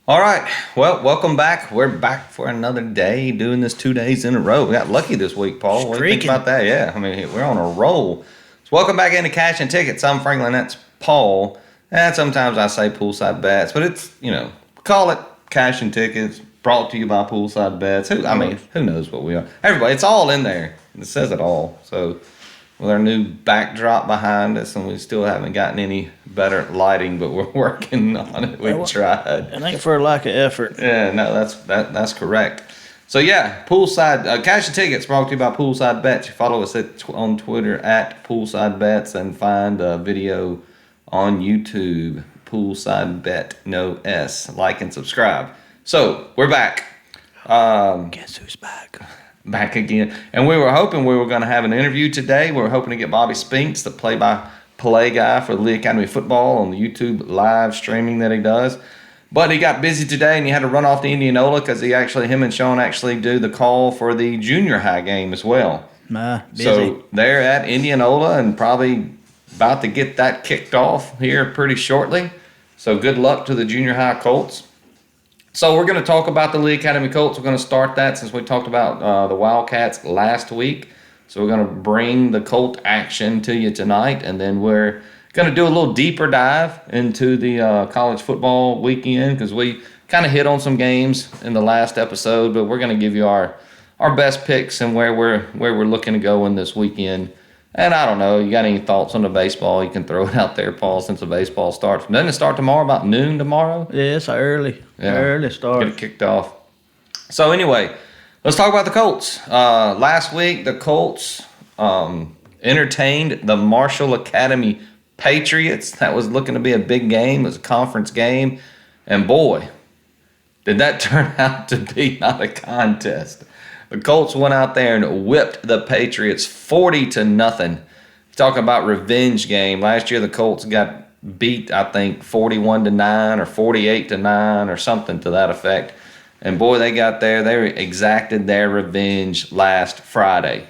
All right. Well, welcome back. We're back for another day, doing this 2 days in a row. We got lucky this week, Paul. What do you think about that? Yeah, I mean, we're on a roll. So welcome back into Cash and Tickets. I'm Franklin. That's Paul. And sometimes I say Poolside Bets, but it's, call it Cash and Tickets, brought to you by Poolside Bets. Who knows what we are? Everybody, it's all in there. It says it all. So with our new backdrop behind us, and we still haven't gotten any better lighting, but we're working on it. We've tried. It ain't for a lack of effort. Yeah, no, that's correct. So yeah, Poolside Cash and Tickets brought to you by Poolside Bets. You follow us on Twitter at Poolside Bets and find a video on YouTube, Poolside Bet, no S. Like and subscribe. So we're back. Guess who's back? Back again. And we were hoping we were going to have an interview today. We were hoping to get Bobby Spinks, the play-by-play guy for the Lee Academy football on the YouTube live streaming that he does. But he got busy today and he had to run off to Indianola because him and Sean actually do the call for the junior high game as well. Busy. So they're at Indianola and probably about to get that kicked off here pretty shortly. So good luck to the junior high Colts. So we're going to talk about the Lee Academy Colts. We're going to start that since we talked about the Wildcats last week. So we're going to bring the Colt action to you tonight, and then we're going to do a little deeper dive into the college football weekend because we kind of hit on some games in the last episode, but we're going to give you our best picks and where we're looking to go in this weekend. And I don't know, you got any thoughts on the baseball? You can throw it out there, Paul, since the baseball starts. Doesn't it start tomorrow, about noon tomorrow? Yeah, it's early start. Get it kicked off. So anyway, let's talk about the Colts. Last week, the Colts entertained the Marshall Academy Patriots. That was looking to be a big game. It was a conference game. And boy, did that turn out to be not a contest. The Colts went out there and whipped the Patriots 40-0. Talking about revenge game. Last year the Colts got beat, I think, 41-9 or 48-9 or something to that effect. And boy, they got there. They exacted their revenge last Friday.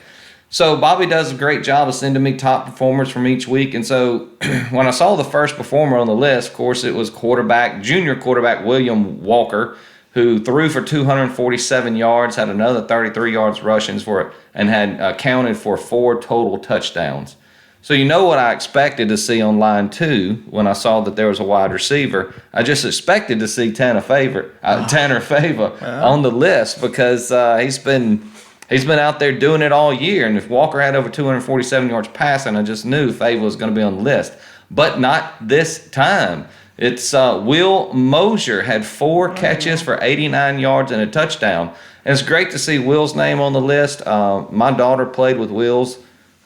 So Bobby does a great job of sending me top performers from each week. And so when I saw the first performer on the list, of course, it was junior quarterback William Walker, who threw for 247 yards, had another 33 yards rushing for it, and had accounted for 4 total touchdowns. So you know what I expected to see on line 2 when I saw that there was a wide receiver. I just expected to see Tanner Favor on the list because he's been out there doing it all year. And if Walker had over 247 yards passing, I just knew Favor was going to be on the list. But not this time. It's Will Mosier had 4 catches for 89 yards and a touchdown. And it's great to see Will's name on the list. My daughter played with Will's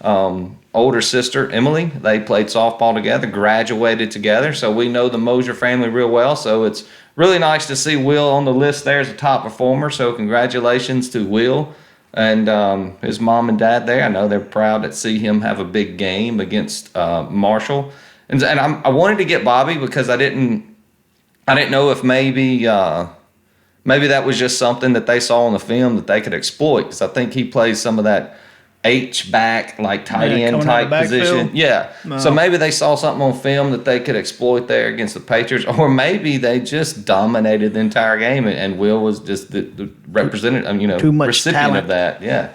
older sister, Emily. They played softball together, graduated together. So we know the Mosier family real well. So it's really nice to see Will on the list there as a top performer. So congratulations to Will and his mom and dad there. I know they're proud to see him have a big game against Marshall. And I wanted to get Bobby because I didn't know if maybe that was just something that they saw on the film that they could exploit, because I think he plays some of that H-back, like tight end type position. Yeah. No. So maybe they saw something on film that they could exploit there against the Patriots, or maybe they just dominated the entire game and Will was just the representative, too much recipient talent of that. Yeah.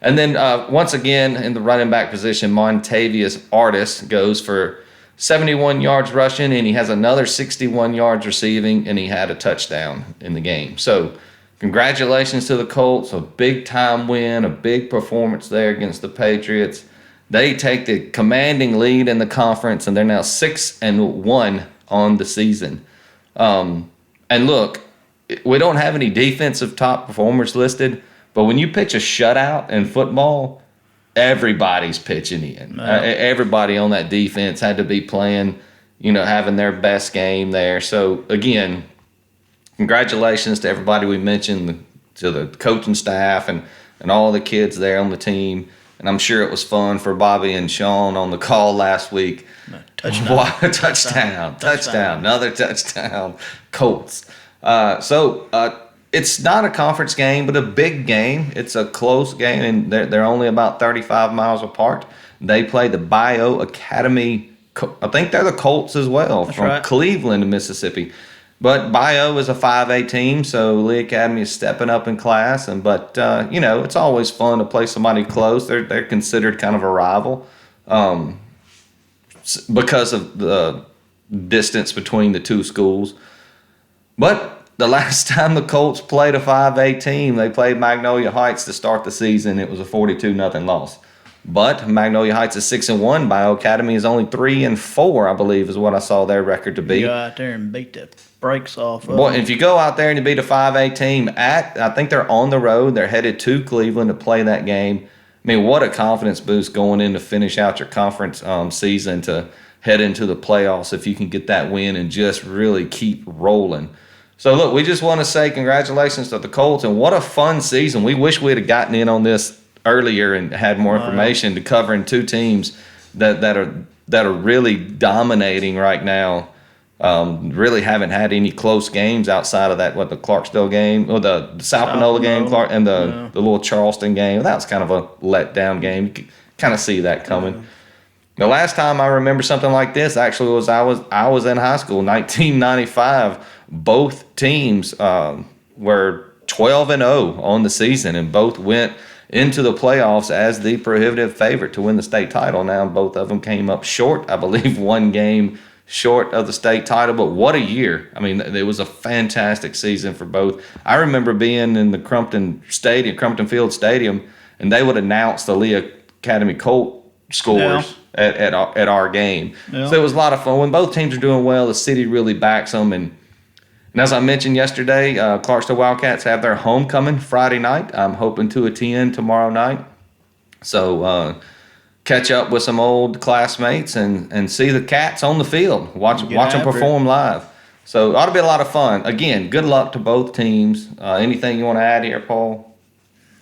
And then once again in the running back position, Montavious Artis goes for 71 yards rushing, and he has another 61 yards receiving, and he had a touchdown in the game. So congratulations to the Colts, a big-time win, a big performance there against the Patriots. They take the commanding lead in the conference, and they're now 6-1 on the season. And look, we don't have any defensive top performers listed, but when you pitch a shutout in football, everybody's pitching in. Everybody on that defense had to be playing, having their best game there. So, again, congratulations to everybody we mentioned, to the coaching staff and all the kids there on the team. And I'm sure it was fun for Bobby and Sean on the call last week. Touchdown. Another touchdown. Colts. It's not a conference game, but a big game. It's a close game, and they're only about 35 miles apart. They play the Bio Academy. I think they're the Colts as well. That's from right. Cleveland, Mississippi. But Bio is a 5A team, so Lee Academy is stepping up in class. But it's always fun to play somebody close. They're considered kind of a rival because of the distance between the two schools. But the last time the Colts played a 5A team, they played Magnolia Heights to start the season. It was a 42-0 loss. But Magnolia Heights is 6-1. Bio Academy is only 3-4, I believe, is what I saw their record to be. You go out there and beat the brakes off of Boy, them. if you go out there and you beat a 5A team I think they're on the road. They're headed to Cleveland to play that game. I mean, what a confidence boost going in to finish out your conference season to head into the playoffs if you can get that win and just really keep rolling. So, look, we just want to say congratulations to the Colts, and what a fun season. We wish we had gotten in on this earlier and had more information to covering two teams that are really dominating right now. Really haven't had any close games outside of that, the Clarksdale game, or the South Panola game, and the little Charleston game. That was kind of a letdown game. You could kind of see that coming. Yeah. The last time I remember something like this actually was I was in high school, 1995. Both teams were 12-0 on the season, and both went into the playoffs as the prohibitive favorite to win the state title. Now both of them came up short, I believe, one game short of the state title, but what a year. I mean, it was a fantastic season for both. I remember being in the Crumpton Field Stadium, and they would announce the Lee Academy Colt scores at our game. Yeah. So it was a lot of fun. When both teams are doing well, the city really backs them. And as I mentioned yesterday, Clarksdale Wildcats have their homecoming Friday night. I'm hoping to attend tomorrow night. So catch up with some old classmates and see the Cats on the field. Watch them perform live. So it ought to be a lot of fun. Again, good luck to both teams. Anything you want to add here, Paul?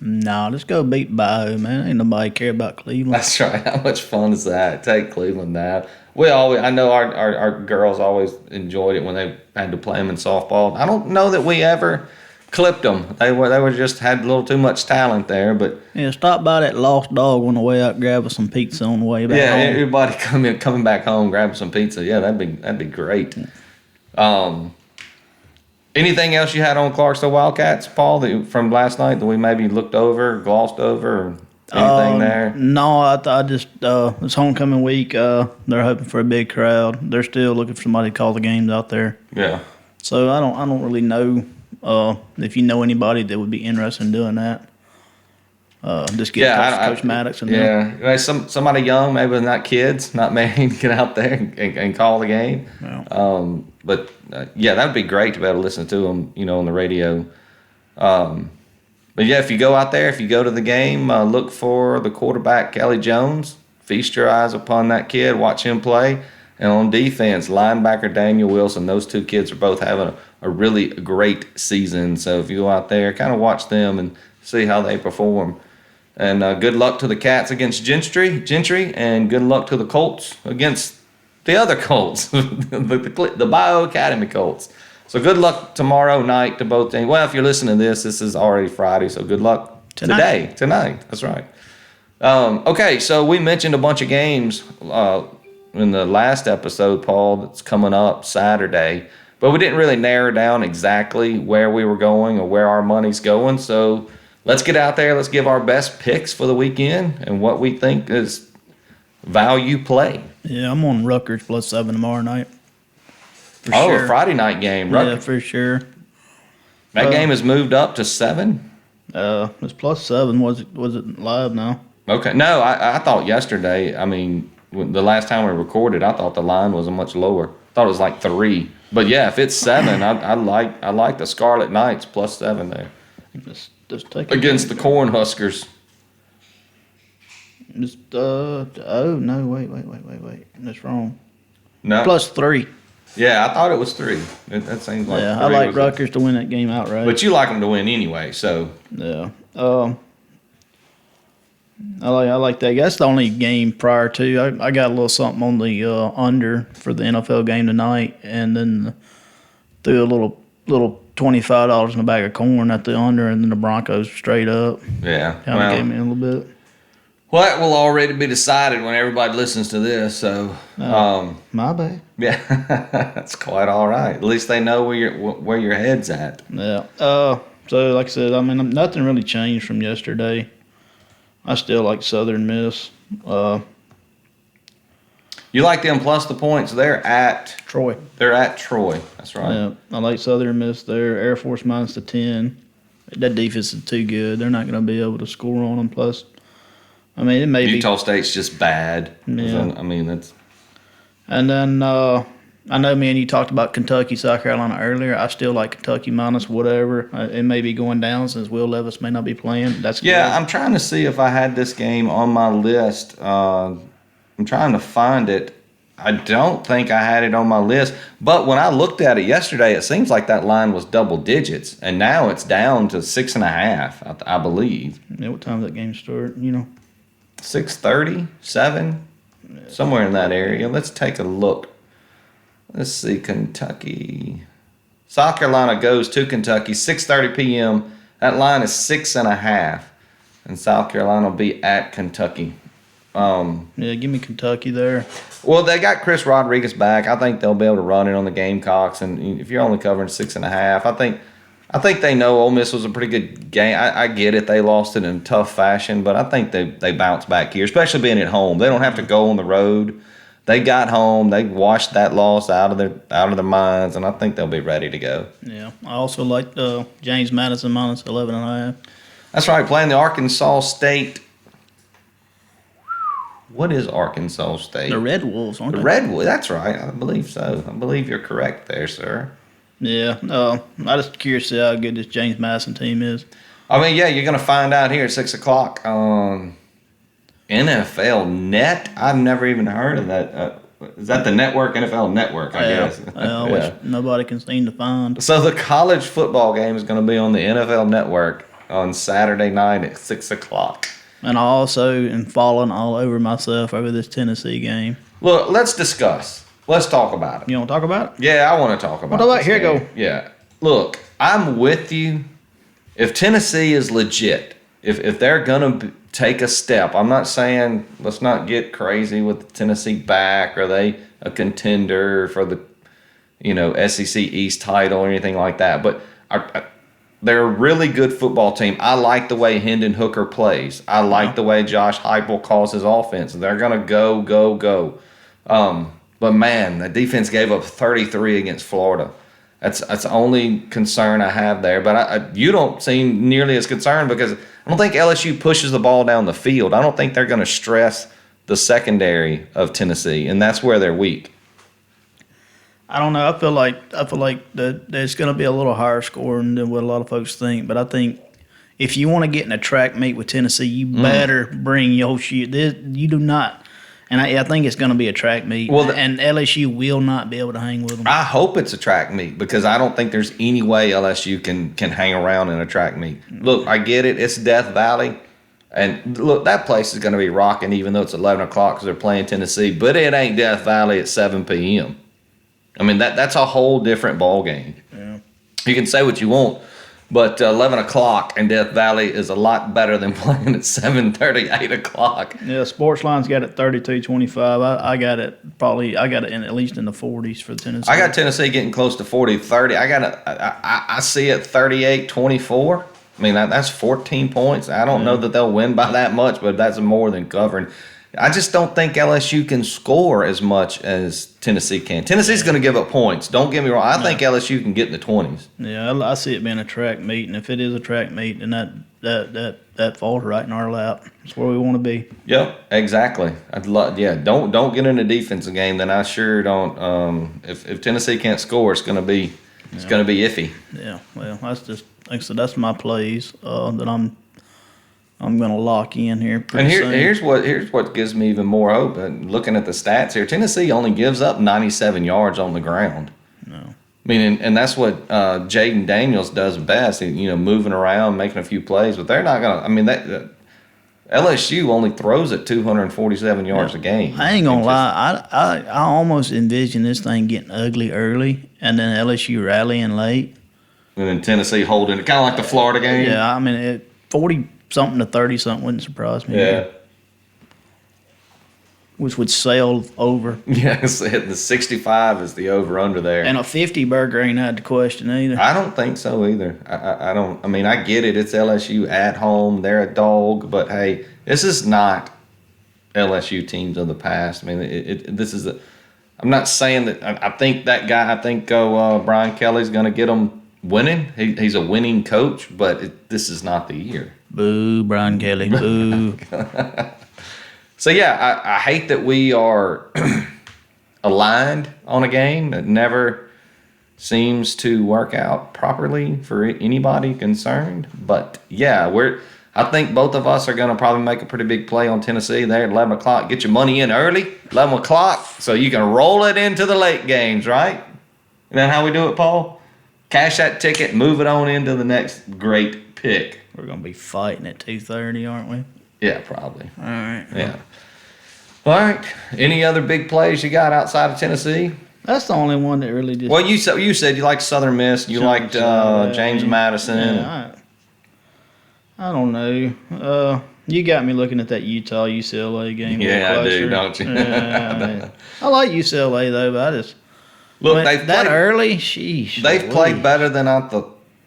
No, let's go beat Bio, man. Ain't nobody care about Cleveland. That's right. How much fun is that? Take Cleveland now. I know our girls always enjoyed it when they had to play them in softball. I don't know that we ever clipped them. They were just had a little too much talent there. But yeah, stop by that Lost Dog on the way out, grab us some pizza on the way back. Yeah, home. Everybody coming back home, grab some pizza. Yeah, that'd be great. Anything else you had on Clarksdale Wildcats, Paul, from last night that we maybe looked over, glossed over, or anything there? No, I just it's homecoming week. They're hoping for a big crowd. They're still looking for somebody to call the games out there. Yeah. So I don't really know if you know anybody that would be interested in doing that. Just get Coach Maddox and them. Yeah, somebody young, maybe not kids, not married, get out there and call the game. Yeah. But that would be great to be able to listen to them, on the radio. But yeah, if you go out there, if you go to the game, look for the quarterback, Kelly Jones. Feast your eyes upon that kid, watch him play. And on defense, linebacker Daniel Wilson. Those two kids are both having a really great season. So if you go out there, kind of watch them and see how they perform. And good luck to the Cats against Gentry, and good luck to the Colts against the other Colts, the Bio Academy Colts. So good luck tomorrow night to both teams. Well, if you're listening to this is already Friday, so good luck tonight. That's right. Okay, so we mentioned a bunch of games in the last episode, Paul, that's coming up Saturday, but we didn't really narrow down exactly where we were going or where our money's going. So let's get out there. Let's give our best picks for the weekend and what we think is value play. Yeah, I'm on Rutgers +7 tomorrow night. Sure. A Friday night game. Rutgers. Yeah, for sure. That game has moved up to 7? It's +7. Was it live now? Okay. No, I thought yesterday, the last time we recorded, I thought the line was much lower. I thought it was like 3. But yeah, if it's 7, I like the Scarlet Knights +7 there. Just take against the Cornhuskers. No, wait. That's wrong. No. +3. Yeah, I thought it was 3. That seems like. Yeah, I like Rutgers to win that game outright. But you like them to win anyway, so. Yeah. I like that. That's the only game prior to. I got a little something on the under for the NFL game tonight, and then threw a little $25 in a bag of corn at the under, and then the Broncos straight up. Yeah. Kind of gave me a little bit. Well, that will already be decided when everybody listens to this. So, My bad. yeah, that's quite all right. At least they know where your head's at. Yeah. So, like I said, I mean, nothing really changed from yesterday. I still like Southern Miss. You like them plus the points? They're at Troy. Troy. That's right. Yeah, I like Southern Miss there. Air Force minus the 10. That defense is too good. They're not going to be able to score on them. Plus, I mean, it may Utah State's just bad. Yeah. I mean, that's. And then I know me and you talked about Kentucky, South Carolina earlier. I still like Kentucky minus whatever. It may be going down since Will Levis may not be playing. That's good. Yeah, I'm trying to see if I had this game on my list. I'm trying to find it. I don't think I had it on my list. But when I looked at it yesterday, it seems like that line was double digits. And now it's down to 6.5, I believe. Yeah, what time does that game start? 6:30, 7, somewhere in that area. Let's take a look. Let's see, Kentucky. South Carolina goes to Kentucky, 6:30 p.m. That line is 6.5. And South Carolina will be at Kentucky. Yeah, give me Kentucky there. Well, they got Chris Rodriguez back. I think they'll be able to run it on the Gamecocks. And if you're only covering 6.5, I think they know Ole Miss was a pretty good game. I get it. They lost it in tough fashion, but I think they bounced back here, especially being at home. They don't have to go on the road. They got home. They washed that loss out of their minds, and I think they'll be ready to go. Yeah, I also like James Madison minus 11.5. That's right, playing the Arkansas State. What is Arkansas State? The Red Wolves, aren't The they? Red Wolves. That's right. I believe so. I believe you're correct there, sir. Yeah, I'm just curious to see how good this James Madison team is. I mean, yeah, you're going to find out here at 6 o'clock on NFL Net. I've never even heard of that. Is that the network? NFL Network, I guess. Which nobody can seem to find. So the college football game is going to be on the NFL Network on Saturday night at 6 o'clock. And I also am falling all over myself over this Tennessee game. Look, let's discuss. Let's talk about it. You want to talk about it? Yeah, I want to talk about it. What about here? Go. Yeah. Look, I'm with you. If Tennessee is legit, if they're going to take a step, I'm not saying let's not get crazy with Tennessee back. Are they a contender for the, SEC East title or anything like that? But they're a really good football team. I like the way Hendon Hooker plays. I like the way Josh Heupel calls his offense. They're going to go. But, man, the defense gave up 33 against Florida. That's the only concern I have there. But you don't seem nearly as concerned because I don't think LSU pushes the ball down the field. I don't think they're going to stress the secondary of Tennessee, and that's where they're weak. I don't know. I feel like that it's going to be a little higher scoring than what a lot of folks think. But I think if you want to get in a track meet with Tennessee, you better bring your shit. You do not. And I think it's going to be a track meet. Well, and LSU will not be able to hang with them. I hope it's a track meet because I don't think there's any way LSU can hang around in a track meet. Look, I get it. It's Death Valley. And look, that place is going to be rocking even though it's 11 o'clock because they're playing Tennessee. But it ain't Death Valley at 7 p.m. I mean, that's a whole different ball game. Yeah. You can say what you want, but 11 o'clock in Death Valley is a lot better than playing at 7:30, 8 o'clock. Yeah, Sportsline's got it 32-25. I got it in at least in the 40s for Tennessee. I got Tennessee getting close to 40-30. I see it 38-24. I mean, that's 14 points. I don't know that they'll win by that much, but that's more than covering. I just don't think LSU can score as much as Tennessee can. Tennessee's going to give up points. Don't get me wrong. I think LSU can get in the 20s. Yeah, I see it being a track meet, and if it is a track meet, then that falls right in our lap. That's where we want to be. Yep, exactly. Don't get in a defensive game. Then I sure don't. If Tennessee can't score, it's going to be iffy. Yeah, well, that's my plays that I'm going to lock in here. Here's what gives me even more hope. Looking at the stats here, Tennessee only gives up 97 yards on the ground. No, I mean, and that's what Jaden Daniels does best. Moving around, making a few plays, but they're not going to. I mean, LSU only throws at 247 yards a game. I ain't gonna lie. I almost envision this thing getting ugly early, and then LSU rallying late, and then Tennessee holding it, kind of like the Florida game. Yeah, I mean, 40-something to 30-something wouldn't surprise me. Yeah. which would sell over. Yes, the 65 is the over-under there. And a 50 burger ain't out the question either. I don't think so either. I don't. I mean, I get it. It's LSU at home. They're a dog, but hey, this is not LSU teams of the past. I mean, this is a. I'm not saying that. I think that guy. I think Brian Kelly's going to get them winning. He's a winning coach, but this is not the year. Boo, Brian Kelly. Boo. So yeah, I hate that we are aligned on a game that never seems to work out properly for anybody concerned. But yeah, I think both of us are going to probably make a pretty big play on Tennessee there at 11 o'clock. Get your money in early, 11 o'clock, so you can roll it into the late games, right? Isn't that how we do it, Paul? Cash that ticket, move it on into the next great pick. We're going to be fighting at 2:30, aren't we? Yeah, probably. All right. Yeah. All right. Any other big plays you got outside of Tennessee? That's the only one that really just... Well, you said you liked Southern Miss. You liked James Madison. Yeah, I don't know. You got me looking at that Utah-UCLA game. Yeah, I do, don't you? I like UCLA, though, but I just... Look, early? Sheesh. They've played better than I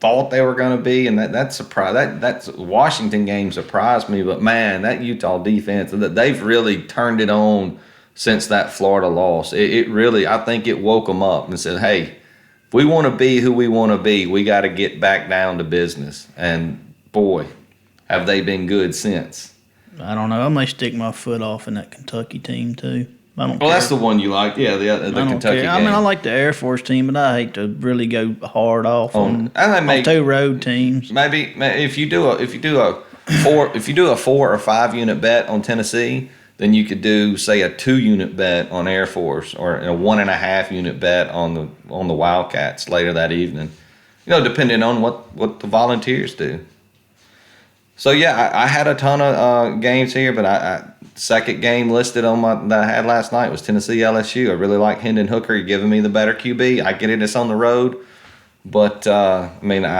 thought they were going to be, and that surprised. That's Washington game surprised me, but man, that Utah defense, they've really turned it on since that Florida loss. It really, I think it woke them up and said, hey, if we want to be who we want to be, we got to get back down to business. And boy, have they been good since. I don't know. I may stick my foot off in that Kentucky team too. I don't care. That's the one you like. Yeah, the Kentucky game. I mean, I like the Air Force team, but I hate to really go hard off on two road teams. Maybe if you do a 4 or 5 unit bet on Tennessee, then you could do, say, a 2 unit bet on Air Force or a 1.5 unit bet on the Wildcats later that evening. Depending on what the Volunteers do. So yeah, I had a ton of games here, but second game listed on that I had last night was Tennessee LSU. I really like Hendon Hooker. He's giving me the better QB. I get it; it's on the road, but I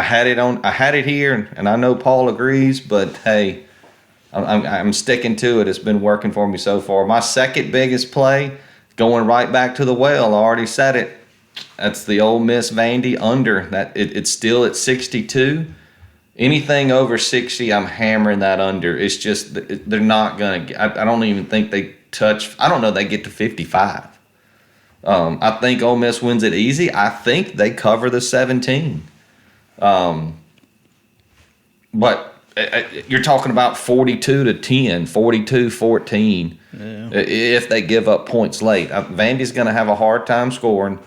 had it here, and I know Paul agrees. But hey, I'm sticking to it. It's been working for me so far. My second biggest play, going right back to the well. I already said it. That's the Ole Miss Vandy under. It's still at 62. Anything over 60, I'm hammering that under. It's just they're not going to – I don't even think they touch – I don't know they get to 55. I think Ole Miss wins it easy. I think they cover the 17. But you're talking about 42-10, 42-14 if they give up points late. Vandy's going to have a hard time scoring.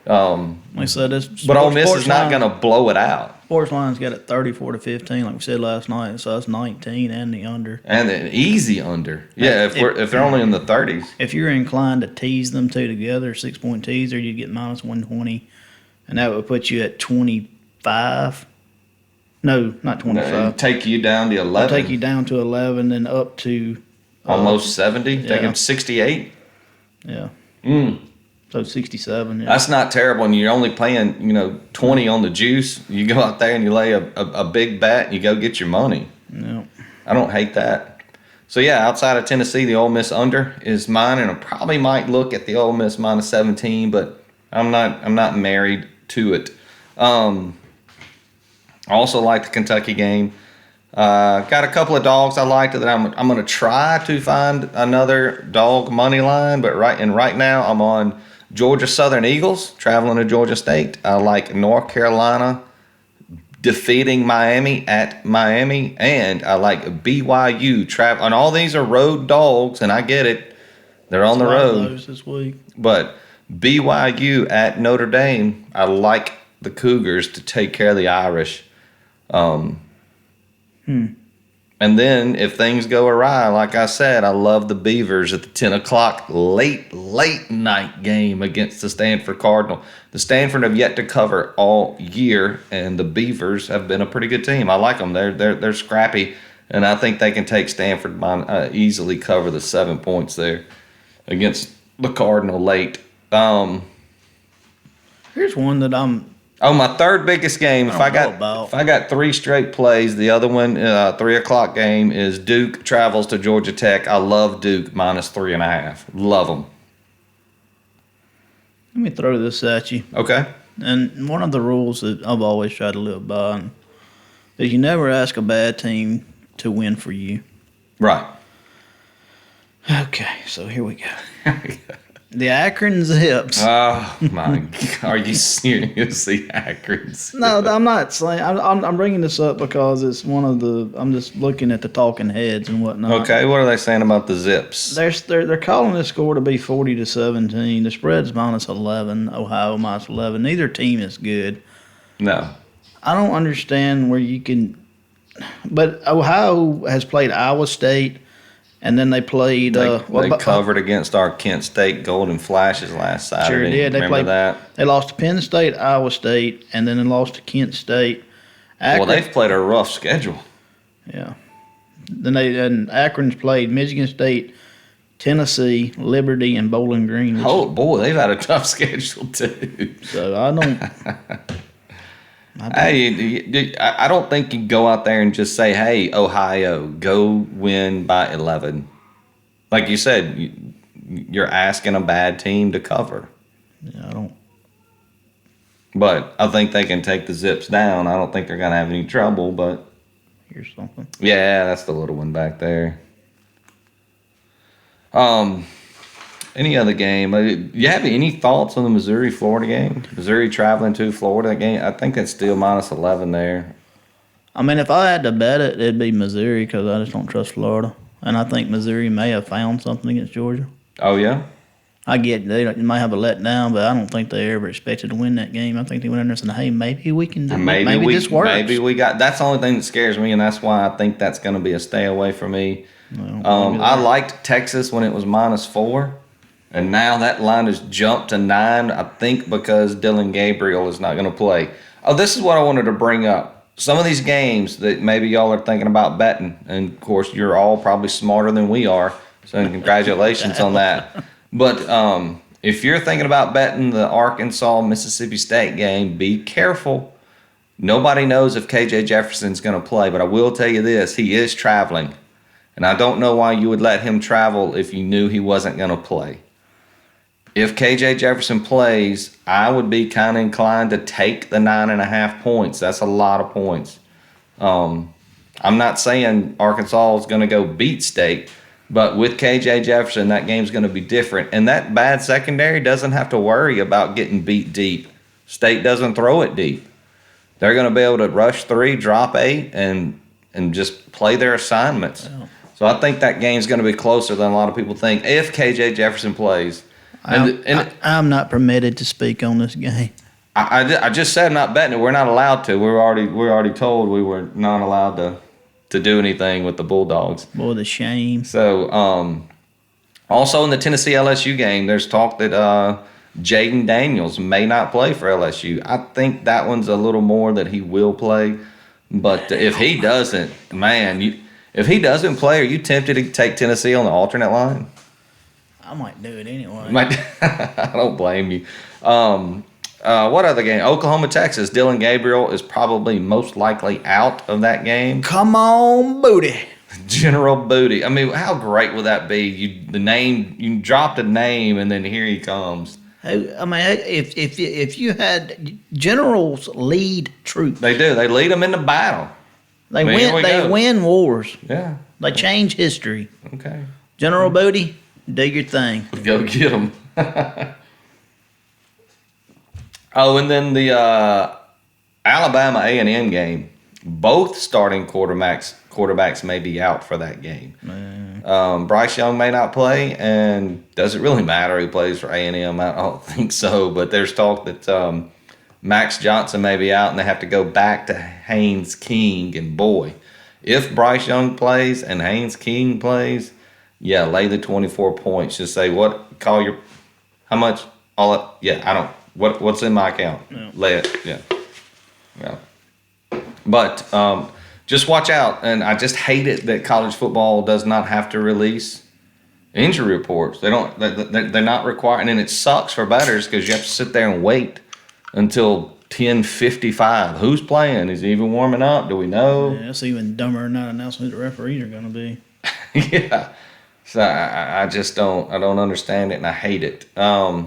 Like I said, but Ole Miss is not going to blow it out. Sports line's got it 34-15, like we said last night. So that's 19 and the under. And an easy under. Yeah, if they're only in the 30s. If you're inclined to tease them two together, 6-point teaser, you'd get minus 120, and that would put you at 25. No, not 25. No, take you down to 11. I'll take you down to 11 and up to almost 70. Yeah. Take them 68. Yeah. So 67. Yeah. That's not terrible. And you're only playing, 20 on the juice. You go out there and you lay a big bet and you go get your money. Yeah. I don't hate that. So yeah, outside of Tennessee, the Ole Miss under is mine, and I probably might look at the Ole Miss minus 17, but I'm not married to it. I also like the Kentucky game. Got a couple of dogs I liked that I'm going to try to find another dog money line, but right now I'm on Georgia Southern Eagles traveling to Georgia State. I like North Carolina defeating Miami at Miami, and I like BYU travel. And all these are road dogs, and I get it; they're on the road those this week. But BYU at Notre Dame, I like the Cougars to take care of the Irish. And then if things go awry, like I said, I love the Beavers at the 10 o'clock late night game against the Stanford Cardinal. The Stanford have yet to cover all year, and the Beavers have been a pretty good team. I like them. They're scrappy, and I think they can take Stanford easily cover the 7 points there against the Cardinal late. Here's one that I'm Oh, my third biggest game. If I got 3 straight plays, the other one, 3:00 game, is Duke travels to Georgia Tech. I love Duke -3.5. Love them. Let me throw this at you. Okay. And one of the rules that I've always tried to live by is you never ask a bad team to win for you. Right. Okay, so here we go. The Akron Zips. Oh my God! Are you seriously Akron Zips? No, I'm not saying. I'm bringing this up because it's one of the. I'm just looking at the talking heads and whatnot. Okay, what are they saying about the Zips? They're calling this score to be 40-17. The spread's -11. Ohio -11. Neither team is good. No. I don't understand where you can. But Ohio has played Iowa State. And then they played. They covered against our Kent State Golden Flashes last Saturday. Sure did. Remember that? They lost to Penn State, Iowa State, and then they lost to Kent State. Well, they've played a rough schedule. Yeah. Then Akron's played Michigan State, Tennessee, Liberty, and Bowling Green. Oh boy, they've had a tough schedule too. So I don't. I don't think you go out there and just say, "Hey, Ohio, go win by 11." Like you said, you're asking a bad team to cover. Yeah, I don't. But I think they can take the Zips down. I don't think they're going to have any trouble, but. Here's something. Yeah, that's the little one back there. Any other game? You have any thoughts on the Missouri-Florida game? Missouri traveling to Florida game? I think it's still -11 there. I mean, if I had to bet it, it'd be Missouri because I just don't trust Florida. And I think Missouri may have found something against Georgia. Oh, yeah? I get they might have a letdown, but I don't think they ever expected to win that game. I think they went in there and said, hey, maybe we can do it. Maybe this works. Maybe we got – that's the only thing that scares me, and that's why I think that's going to be a stay away for me. Well, I liked Texas when it was -4. And now that line has jumped to 9, I think because Dylan Gabriel is not going to play. Oh, this is what I wanted to bring up. Some of these games that maybe y'all are thinking about betting, and, of course, you're all probably smarter than we are, so congratulations on that. But if you're thinking about betting the Arkansas-Mississippi State game, be careful. Nobody knows if K.J. Jefferson's going to play, but I will tell you this. He is traveling, and I don't know why you would let him travel if you knew he wasn't going to play. If K.J. Jefferson plays, I would be kind of inclined to take the 9.5 points. That's a lot of points. I'm not saying Arkansas is going to go beat State, but with K.J. Jefferson, that game's going to be different. And that bad secondary doesn't have to worry about getting beat deep. State doesn't throw it deep. They're going to be able to rush 3, drop 8, and just play their assignments. Yeah. So I think that game's going to be closer than a lot of people think if K.J. Jefferson plays. I'm not permitted to speak on this game. I just said I'm not betting it. We're not allowed to. We're already told we were not allowed to do anything with the Bulldogs. Boy, the shame. So, also in the Tennessee LSU game, there's talk that Jaden Daniels may not play for LSU. I think that one's a little more that he will play. But if he doesn't, if he doesn't play, are you tempted to take Tennessee on the alternate line? I might do it anyway. I don't blame you. What other game? Oklahoma, Texas. Dylan Gabriel is probably most likely out of that game. Come on, Booty. General Booty. I mean, how great would that be? You dropped a name, and then here he comes. I mean, if you had generals lead troops, they do. They lead them into battle. They win wars. Yeah. They change history. Okay. General Booty. Do your thing. Go get them. Oh, and then the Alabama A&M game. Both starting quarterbacks may be out for that game. Bryce Young may not play, and does it really matter who plays for A&M? I don't think so, but there's talk that Max Johnson may be out, and they have to go back to Haynes King. And boy, if Bryce Young plays and Haynes King plays, yeah, lay the 24 points. Just say how much? What's in my account? Yeah. Lay it. Yeah. But just watch out. And I just hate it that college football does not have to release injury reports. They're not required, and it sucks for bettors because you have to sit there and wait until 10:55. Who's playing? Is he even warming up? Do we know? Yeah, that's even dumber than not announcing who the referees are going to be. Yeah. So I just don't understand it, and I hate it. I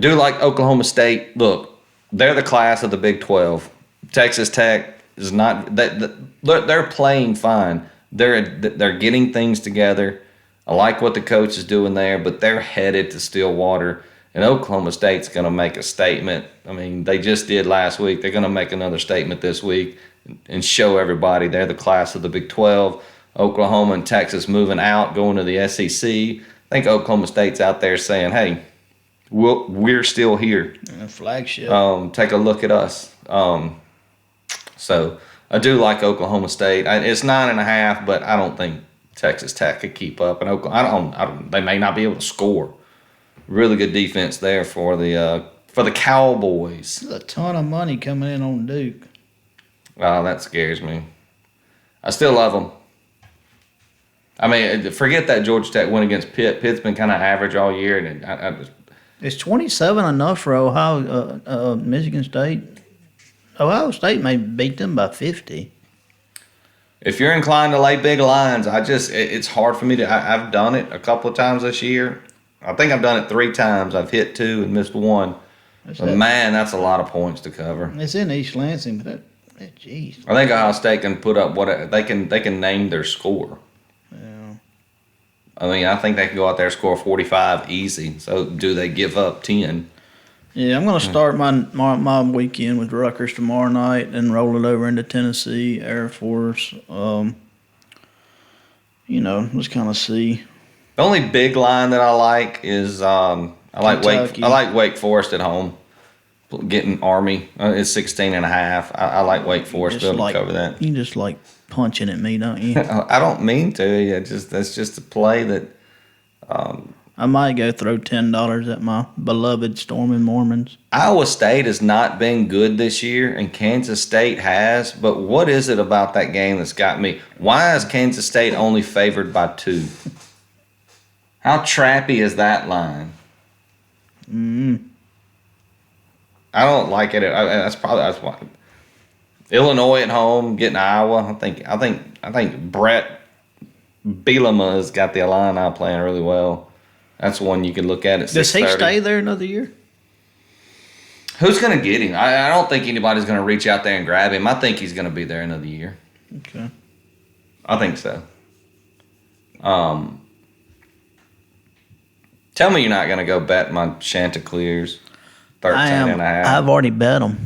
do like Oklahoma State. Look, they're the class of the Big 12. Texas Tech is not. They're playing fine. They're getting things together. I like what the coach is doing there, but they're headed to Stillwater. And Oklahoma State's going to make a statement. I mean, they just did last week. They're going to make another statement this week and show everybody they're the class of the Big 12. Oklahoma and Texas moving out, going to the SEC. I think Oklahoma State's out there saying, hey, we're still here. Flagship. Take a look at us. So I do like Oklahoma State. It's 9.5, but I don't think Texas Tech could keep up. And Oklahoma, they may not be able to score. Really good defense there for the Cowboys. There's a ton of money coming in on Duke. Oh, that scares me. I still love them. I mean, forget that Georgia Tech win against Pitt. Pitt's been kind of average all year, and I just. Is 27 enough for Ohio, Michigan State? Ohio State may beat them by 50. If you're inclined to lay big lines, it's hard for me to. I've done it a couple of times this year. I think I've done it 3 times. I've hit 2 and missed 1. But man, that's a lot of points to cover. It's in East Lansing, but jeez. I think Ohio State can put up they can name their score. Yeah. I mean, I think they can go out there and score 45 easy. So do they give up 10? Yeah, I'm going to start my weekend with Rutgers tomorrow night and roll it over into Tennessee, Air Force. Let's kind of see. The only big line that I like is I like Wake Forest at home. Getting Army is 16.5. I like Wake Forest to cover that. You just like punching at me, don't you? I don't mean to. That's just a play that. I might go throw $10 at my beloved Storming Mormons. Iowa State has not been good this year, and Kansas State has. But what is it about that game that's got me? Why is Kansas State only favored by 2? How trappy is that line? I don't like it. That's why. Illinois at home, getting Iowa. I think Brett Bielema has got the Illini playing really well. That's one you can look at 6:30. Does he stay there another year? Who's going to get him? I don't think anybody's going to reach out there and grab him. I think he's going to be there another year. Okay. I think so. Tell me you're not going to go bet my Chanticleers 13.5. I've already bet them.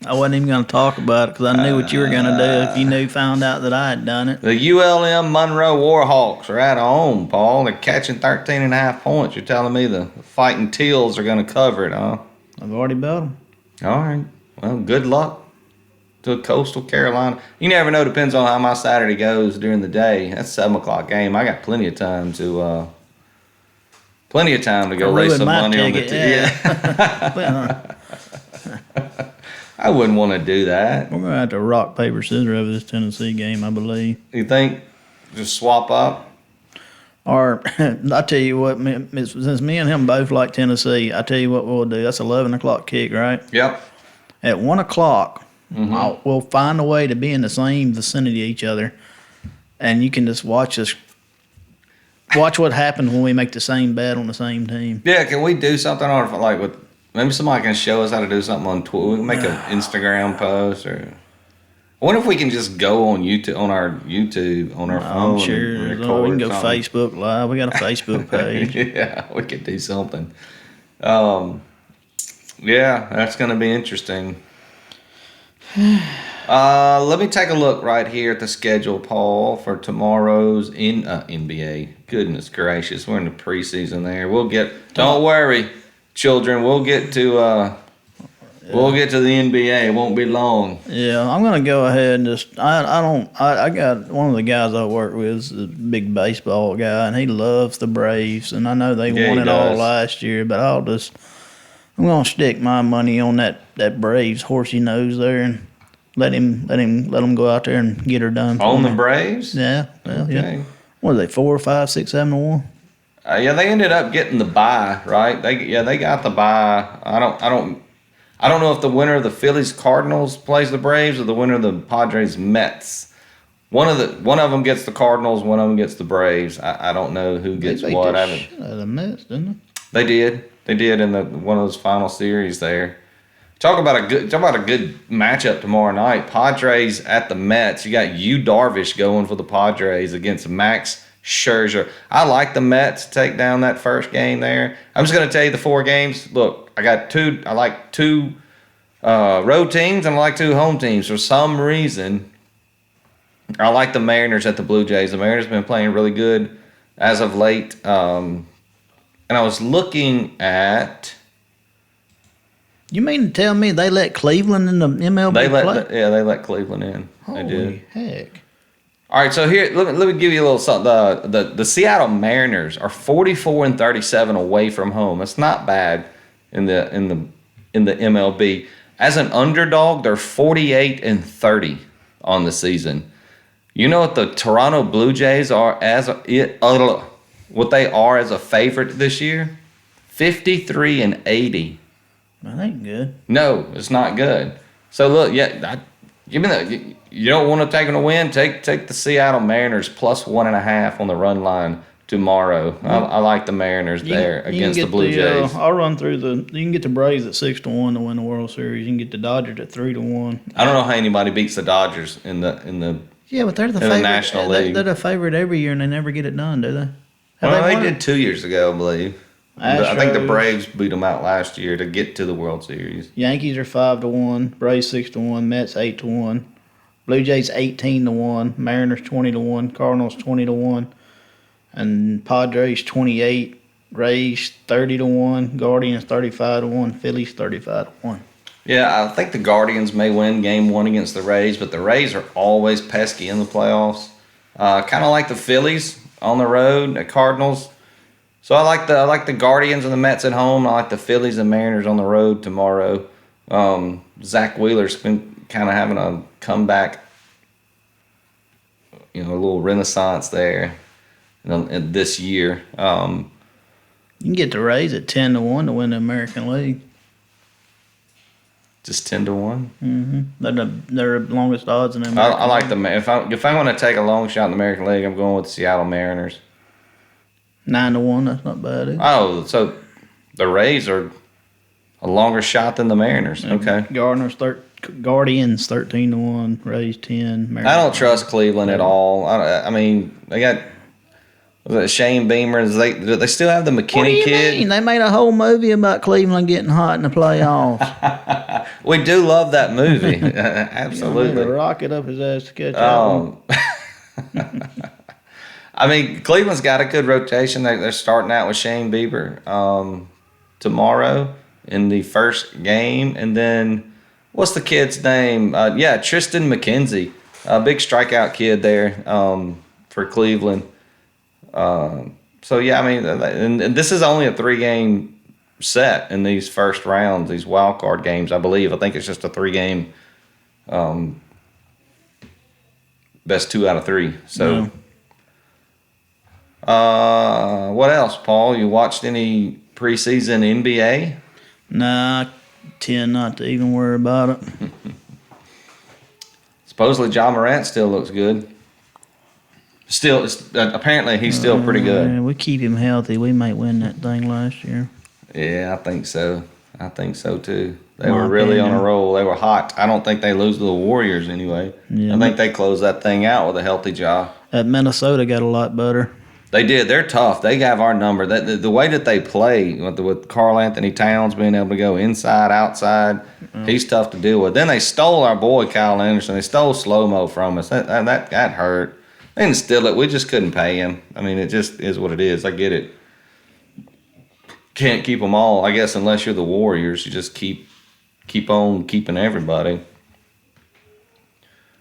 I wasn't even going to talk about it because I knew what you were going to do if you found out that I had done it. The ULM Monroe Warhawks are at home, Paul. They're catching 13.5 points. You're telling me the Fighting Teals are going to cover it, huh? I've already bet them. All right. Well, good luck to Coastal Carolina. You never know. Depends on how my Saturday goes during the day. That's 7 o'clock game. I got plenty of time to go raise some money on the Yeah. I wouldn't want to do that. We're going to have to rock, paper, scissors over this Tennessee game, I believe. You think? Just swap up? Or, I tell you what, since me and him both like Tennessee, I tell you what we'll do. That's 11 o'clock kick, right? Yep. At 1 o'clock, we'll find a way to be in the same vicinity of each other, and you can just watch what happens when we make the same bet on the same team. Yeah, can we do something on like with maybe somebody can show us how to do something on Twitter? We can make an Instagram post, or I wonder if we can just go on YouTube on our phone. I'm sure we can go Facebook Live. We got a Facebook page. Yeah, we could do something. Yeah, that's going to be interesting. Let me take a look right here at the schedule, Paul, for tomorrow's NBA. Goodness gracious, we're in the preseason there. Don't worry, children. We'll get to the NBA. It won't be long. Yeah, I'm gonna go ahead and I got one of the guys I work with is a big baseball guy, and he loves the Braves, and I know they won it all last year, but I'm gonna stick my money on that Braves horsey nose there and let him go out there and get her done. On the Braves? Yeah. Well, okay. Yeah. What are they, 4, 5, 6, 7 to 1? Yeah, they ended up getting the bye, right? They got the bye. I don't know if the winner of the Phillies Cardinals plays the Braves or the winner of the Padres Mets. One of them gets the Cardinals, one of them gets the Braves. I don't know who gets They what. beat the shit out of the Mets, didn't they? They did in one of those final series there. Talk about a good matchup tomorrow night. Padres at the Mets. You got Yu Darvish going for the Padres against Max Scherzer. I like the Mets to take down that first game there. I'm just going to tell you the 4 games. Look, I like two road teams and I like 2 home teams. For some reason, I like the Mariners at the Blue Jays. The Mariners have been playing really good as of late. And I was looking at. You mean to tell me they let Cleveland in the MLB play? They let Cleveland in. Holy they did. Heck. All right, so here let me give you a little something. The Seattle Mariners are 44-37 away from home. That's not bad in the MLB. As an underdog, they're 48-30 on the season. You know what the Toronto Blue Jays are what they are as a favorite this year? 53-80. That ain't good. No, it's not good. So look, give me that. You don't want to take them to win. Take the Seattle Mariners plus 1.5 on the run line tomorrow. I like the Mariners against the Blue Jays. I'll run through you can get the Braves at 6-1 to win the World Series. You can get the Dodgers at 3-1. I don't know how anybody beats the Dodgers in the Yeah, but they're the favorite. National League. They're the favorite every year, and they never get it done, do they? They did 2 years ago, I believe. I think the Astros. Braves beat them out last year to get to the World Series. Yankees are 5-1, Braves 6-1, Mets 8-1, Blue Jays 18-1, Mariners 20-1, Cardinals 20-1, and Padres 28, Rays 30-1, Guardians 35-1, Phillies 35-1. Yeah, I think the Guardians may win Game 1 against the Rays, but the Rays are always pesky in the playoffs. Kind of like the Phillies on the road, the Cardinals. So I like the Guardians and the Mets at home. I like the Phillies and Mariners on the road tomorrow. Zach Wheeler's been kind of having a comeback, a little renaissance there this year. You can get the Rays at 10-1 to win the American League. Just 10-1. Mm-hmm. They're the longest odds in the American I like them. If I'm going to take a long shot in the American League, I'm going with the Seattle Mariners. 9-1. That's not bad either. Oh, so the Rays are a longer shot than the Mariners. Okay. Guardians 13-1, Rays 10. Mariners I don't trust Cleveland at all. I mean, they got Shane Beamer. Do they still have the McKinney What do you kid? mean? They made a whole movie about Cleveland getting hot in the playoffs. We do love that movie. They made Absolutely. a rocket up his ass to catch up. I mean, Cleveland's got a good rotation. They're starting out with Shane Bieber tomorrow in the first game. And then, what's the kid's name? Tristan McKenzie, a big strikeout kid there for Cleveland. And this is only a 3-game set in these first rounds, these wild card games, I believe. I think it's just a 3-game best 2 out of 3. So. Yeah. What else, Paul? You watched any preseason NBA? Nah, I tend not to even worry about it. Supposedly, Ja Morant still looks good. Still, apparently, he's still pretty good. Yeah, we keep him healthy. We might win that thing last year. Yeah, I think so. I think so too. They My were really on opinion. a roll. They were hot. I don't think they lose to the Warriors anyway. Yeah. I think they closed that thing out with a healthy Ja. That Minnesota got a lot better. They did. They're tough. They have our number. The way that they play with Karl Anthony Towns being able to go inside, outside, he's tough to deal with. Then they stole our boy Kyle Anderson. They stole slow-mo from us. That hurt. They didn't steal it. We just couldn't pay him. I mean, it just is what it is. I get it. Can't keep them all, I guess, unless you're the Warriors. You just keep on keeping everybody.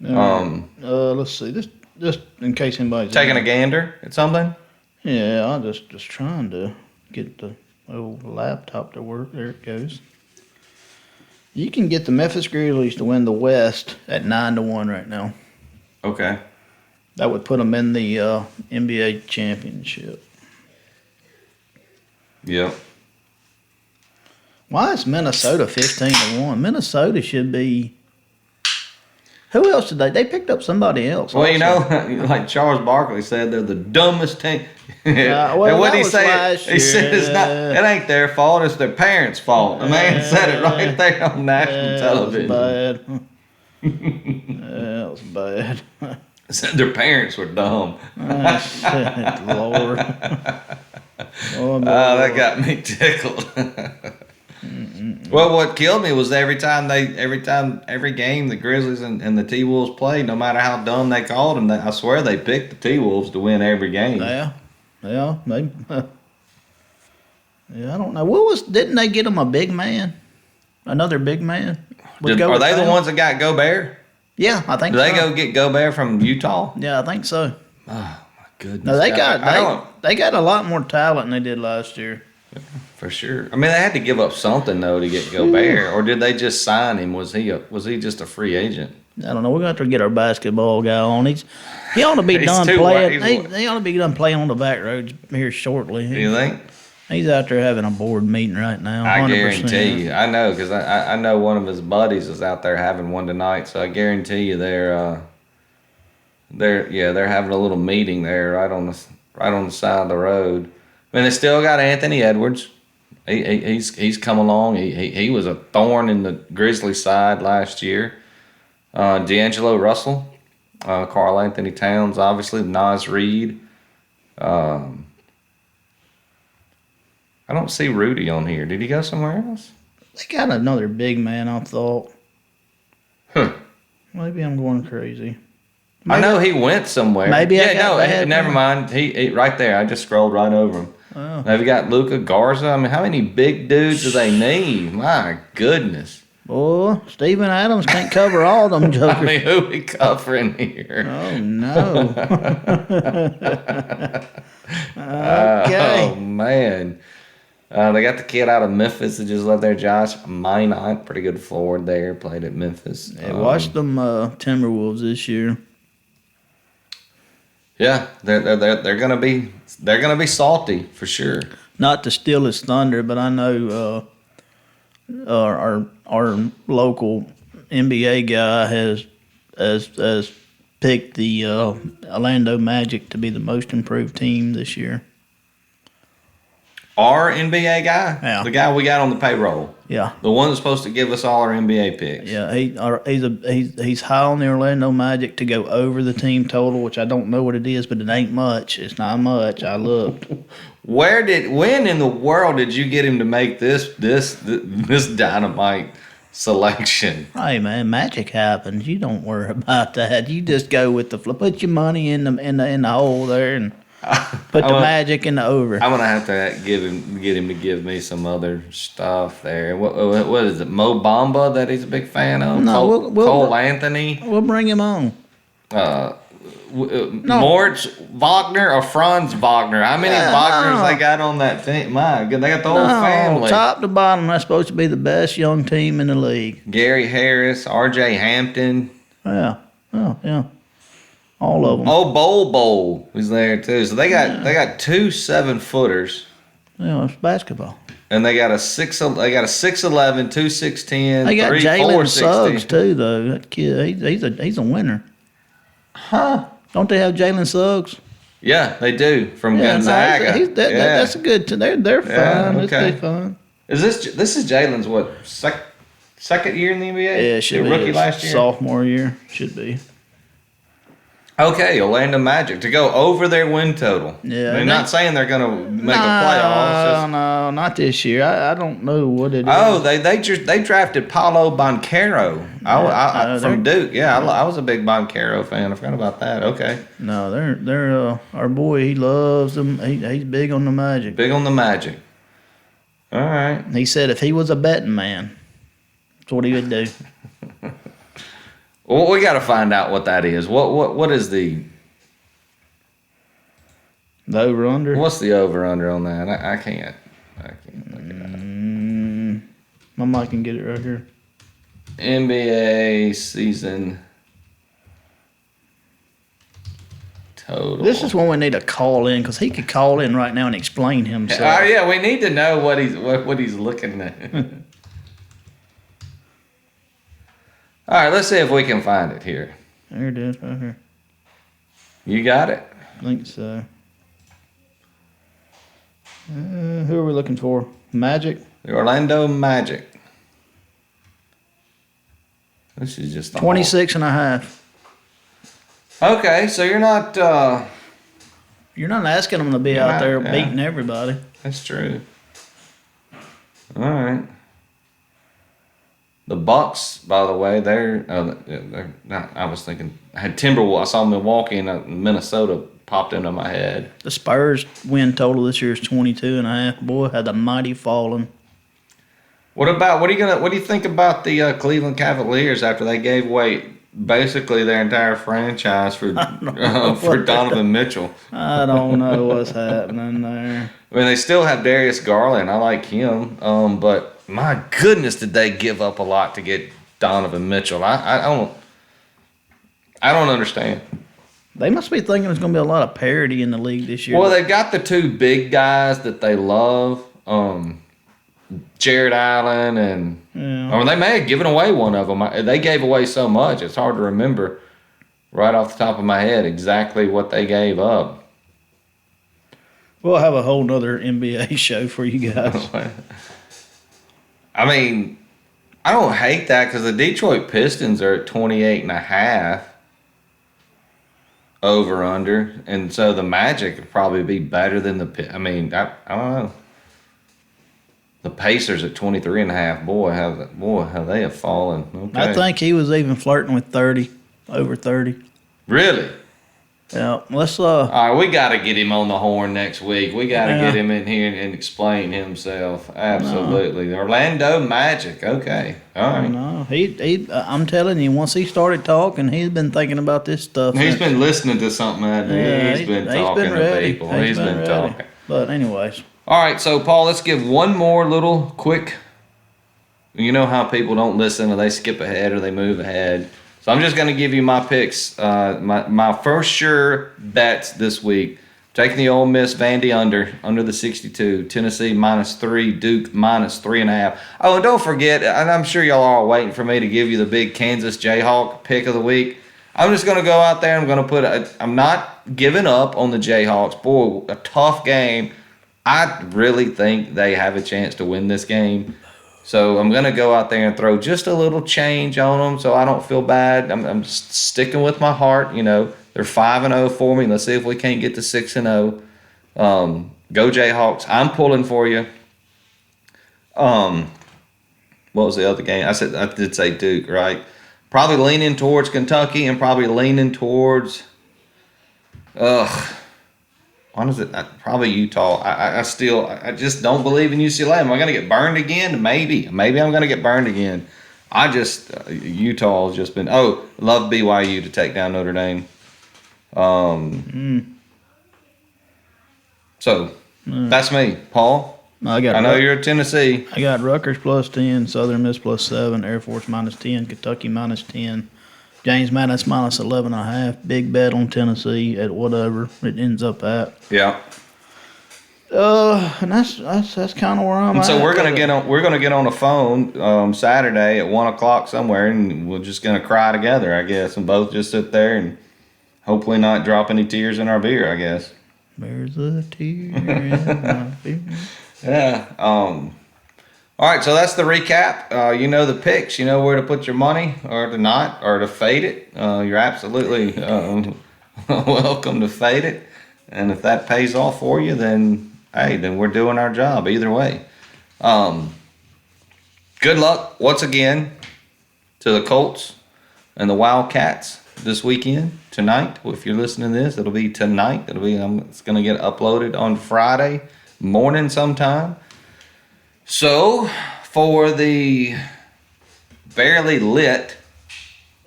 Let's see. Just in case anybody's Taking a gander at something? Yeah, I'm just trying to get the old laptop to work. There it goes. You can get the Memphis Grizzlies to win the West at 9-1 right now. Okay. That would put them in the NBA championship. Yep. Why is Minnesota 15-1? Minnesota should be. Who else did they? They picked up somebody else. Well, also. like Charles Barkley said, they're the dumbest team. Well, and what that he was say? last He said year. it's not. It ain't their fault. It's their parents' fault. The man said it right there on national television. That was bad. That was bad. Said their parents were dumb. Lord. Oh, that got me tickled. Well, what killed me was every game the Grizzlies and the T-Wolves played, no matter how dumb they called them, I swear they picked the T-Wolves to win every game. Yeah, maybe. Yeah, I don't know. Didn't they get them a big man? Another big man? Are they the ones that got Gobert? Yeah, I think Did so. they go get Gobert from Utah? Yeah, I think so. Oh, my goodness. No, they got a lot more talent than they did last year. For sure. I mean, they had to give up something, though, to get Gobert. Or did they just sign him? Was he just a free agent? I don't know. We're going to have to get our basketball guy on. He ought to be done playing. He ought to be done playing on the back roads here shortly. Do you think? He's out there having a board meeting right now. 100%. I guarantee you. I know, because I know one of his buddies is out there having one tonight. So I guarantee you they're having a little meeting there right on the side of the road. I mean, they still got Anthony Edwards. He's come along. He was a thorn in the Grizzlies' side last year. D'Angelo Russell, Karl Anthony Towns, obviously Naz Reid. I don't see Rudy on here. Did he go somewhere else? They got another big man, I thought. Huh. Maybe I'm going crazy. I know he went somewhere. Maybe never mind. He right there. I just scrolled right over him. Oh. Now, you got Luka Garza. I mean, how many big dudes do they need? My goodness. Boy, Steven Adams can't cover all them jokers. I mean, who we covering here? Oh, no. Okay. Oh, man. They got the kid out of Memphis that just left there, Josh Minot. Pretty good forward there. Played at Memphis. Yeah, watch them Timberwolves this year. Yeah, they're gonna be salty for sure. Not to steal his thunder, but I know our local NBA guy has picked the Orlando Magic to be the most improved team this year. Our NBA guy, Yeah. the guy we got on the payroll, Yeah, the one that's supposed to give us all our NBA picks. yeah. He's high on the Orlando Magic to go over the team total, which I don't know what it is, but it ain't much. It's not much. I looked. When in the world did you get him to make this dynamite selection? Hey man, magic happens. You don't worry about that. You just go with the flip. Put your money in the hole there and put the magic in the over. I'm gonna have to get him to give me some other stuff there. What is it? Mo Bamba that he's a big fan of? No, Cole Anthony. We'll bring him on. Moritz Wagner or Franz Wagner? How many Wagners they got on that team? My God, they got the whole family. Top to bottom, that's supposed to be the best young team in the league. Gary Harris, R.J. Hampton. Yeah. All of them. Oh, Bowl was there too. So they got 2 7-footers. Yeah, it's basketball. And they got a 6'11", 2'6'10", They got 3'4", Jalen 60. Suggs too, though. That kid, he's a winner. Huh? Don't they have Jalen Suggs? Yeah, they do from Gonzaga. That's a good. They're fine. Yeah, okay. They're fine. This is Jalen's what second year in the NBA? Yeah, it should be rookie last year. Sophomore year should be. Okay, Orlando Magic to go over their win total. Yeah, they're not saying they're going to make a playoffs. No, not this year. I don't know what it is. Oh, they drafted Paolo Banchero from Duke. Yeah, I was a big Banchero fan. I forgot about that. Okay. No, they're our boy. He loves them. He's big on the Magic. Big on the Magic. All right. He said if he was a betting man, that's what he would do. Well, we got to find out what that is. What is the over under? What's the over under on that? I can't look it up. My mic can get it right here. NBA season total. This is when we need to call in because he could call in right now and explain himself. Yeah, we need to know what he's looking at. All right, let's see if we can find it here. There it is, right here. You got it? I think so. Who are we looking for? Magic? The Orlando Magic. This is just 26 and a half. Okay, so you're not. You're not asking them to be out there beating everybody. That's true. All right. The Bucks, by the way, they're not. I was thinking I had Timberwolves. I saw Milwaukee and Minnesota popped into my head. The Spurs win total this year is 22 and a half. Boy, had the mighty fallen. What do you think about the Cleveland Cavaliers after they gave away basically their entire franchise for Donovan Mitchell? I don't know what's happening there. I mean, they still have Darius Garland. I like him, but my goodness, did they give up a lot to get Donovan Mitchell? I don't understand. They must be thinking there's going to be a lot of parity in the league this year. Well, they've got the two big guys that they love, Jared Allen and they may have given away one of them. They gave away so much, it's hard to remember right off the top of my head exactly what they gave up. We'll have a whole nother NBA show for you guys. I mean, I don't hate that because the Detroit Pistons are at 28.5 over under, and so the Magic would probably be better than the. I mean, I don't know. The Pacers at 23.5. Boy, how they have fallen. Okay. I think he was even flirting with 30, over 30. Really? Yeah, let's. All right, we got to get him on the horn next week. We got to get him in here and explain himself. Absolutely, Orlando Magic. Okay, all right. No, he. I'm telling you, once he started talking, he's been thinking about this stuff. He's been listening to something. He's been talking to people. He's been talking. But anyways. All right, so Paul, let's give one more little quick. You know how people don't listen, or they skip ahead, or they move ahead. So I'm just going to give you my picks. My first sure bets this week. Taking the Ole Miss Vandy under the 62. Tennessee -3. Duke -3.5. Oh, and don't forget, and I'm sure y'all are all waiting for me to give you the big Kansas Jayhawk pick of the week. I'm just going to go out there. I'm going to I'm not giving up on the Jayhawks. Boy, a tough game. I really think they have a chance to win this game. So I'm going to go out there and throw just a little change on them so I don't feel bad. I'm sticking with my heart. You know, they're 5-0 for me. Let's see if we can't get to 6-0. Go Jayhawks. I'm pulling for you. What was the other game? I did say Duke, right? Probably leaning towards Kentucky and probably leaning towards What is it? Probably Utah. I just don't believe in UCLA. Am I going to get burned again? Maybe I'm going to get burned again. Utah has just been. Oh, love BYU to take down Notre Dame. So that's me, Paul. I know you're at Tennessee. I got Rutgers +10, Southern Miss +7, Air Force -10, Kentucky -10. James Madison -11.5. Big bet on Tennessee at whatever it ends up at. Yeah. And that's kind of where I'm at. So we're gonna get on the phone Saturday at 1:00 somewhere, and we're just gonna cry together, I guess, and both just sit there and hopefully not drop any tears in our beer, I guess. There's a tear in my beer. Yeah. All right, so that's the recap. You know the picks. You know where to put your money or to not or to fade it. You're absolutely welcome to fade it. And if that pays off for you, then, hey, then we're doing our job either way. Good luck once again to the Colts and the Wildcats this weekend, tonight. If you're listening to this, it'll be tonight. It's going to get uploaded on Friday morning sometime. So, for the barely lit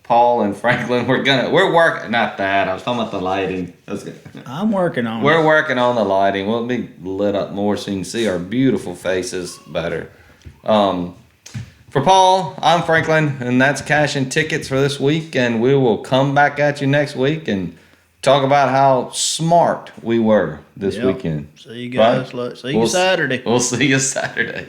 Paul and Franklin, we're working, not that, I was talking about the lighting. I'm working on it. We're working on the lighting. We'll be lit up more so you can see our beautiful faces better. For Paul, I'm Franklin, and that's Cash and Tickets for this week, and we will come back at you next week and talk about how smart we were this Yep. weekend. See you guys. Right? See you Saturday. We'll see you Saturday.